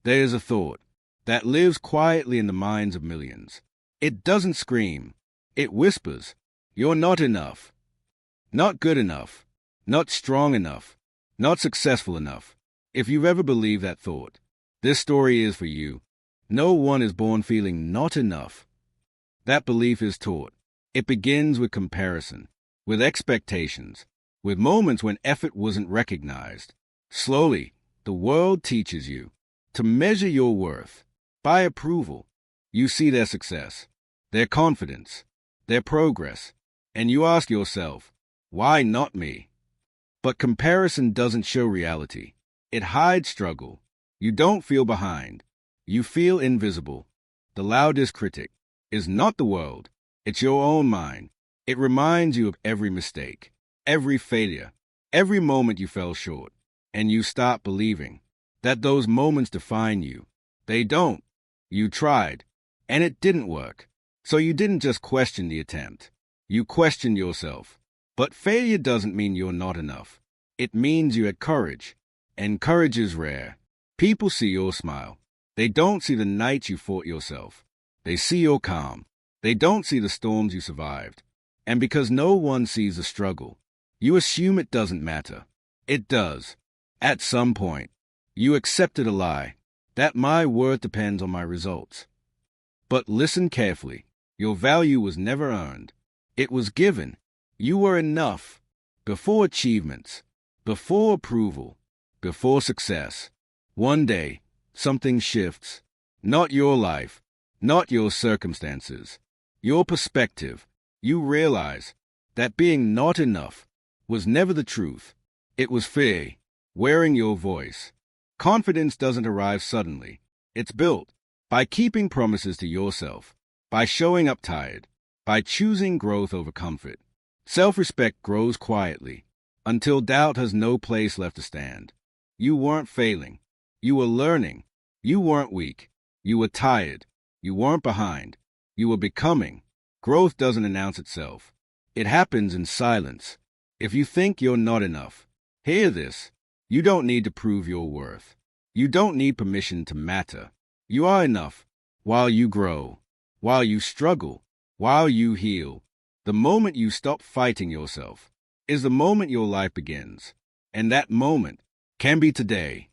There is a thought that lives quietly in the minds of millions. It doesn't scream. It whispers, "You're not enough. Not good enough. Not strong enough. Not successful enough." If you've ever believed that thought, this story is for you. No one is born feeling not enough. That belief is taught. It begins with comparison, with expectations, with moments when effort wasn't recognized. Slowly, the world teaches you to measure your worth by approval. You see their success, their confidence, their progress, and you ask yourself, why not me? But comparison doesn't show reality. It hides struggle. You don't feel behind. You feel invisible. The loudest critic is not the world. It's your own mind. It reminds you of every mistake, every failure, every moment you fell short, and you stop believing that those moments define you. They don't. You tried, and it didn't work. So you didn't just question the attempt. You questioned yourself. But failure doesn't mean you're not enough. It means you had courage, and courage is rare. People see your smile. They don't see the nights you fought yourself. They see your calm. They don't see the storms you survived. And because no one sees the struggle, you assume it doesn't matter. It does. At some point, you accepted a lie, that my worth depends on my results. But listen carefully. Your value was never earned. It was given. You were enough before achievements, before approval, before success. One day, something shifts. Not your life, not your circumstances, your perspective. You realize that being not enough was never the truth. It was fear, wearing your voice. Confidence doesn't arrive suddenly. It's built by keeping promises to yourself, by showing up tired, by choosing growth over comfort. Self-respect grows quietly until doubt has no place left to stand. You weren't failing. You were learning. You weren't weak. You were tired. You weren't behind. You were becoming. Growth doesn't announce itself. It happens in silence. If you think you're not enough, hear this. You don't need to prove your worth. You don't need permission to matter. You are enough while you grow, while you struggle, while you heal. The moment you stop fighting yourself is the moment your life begins. And that moment can be today.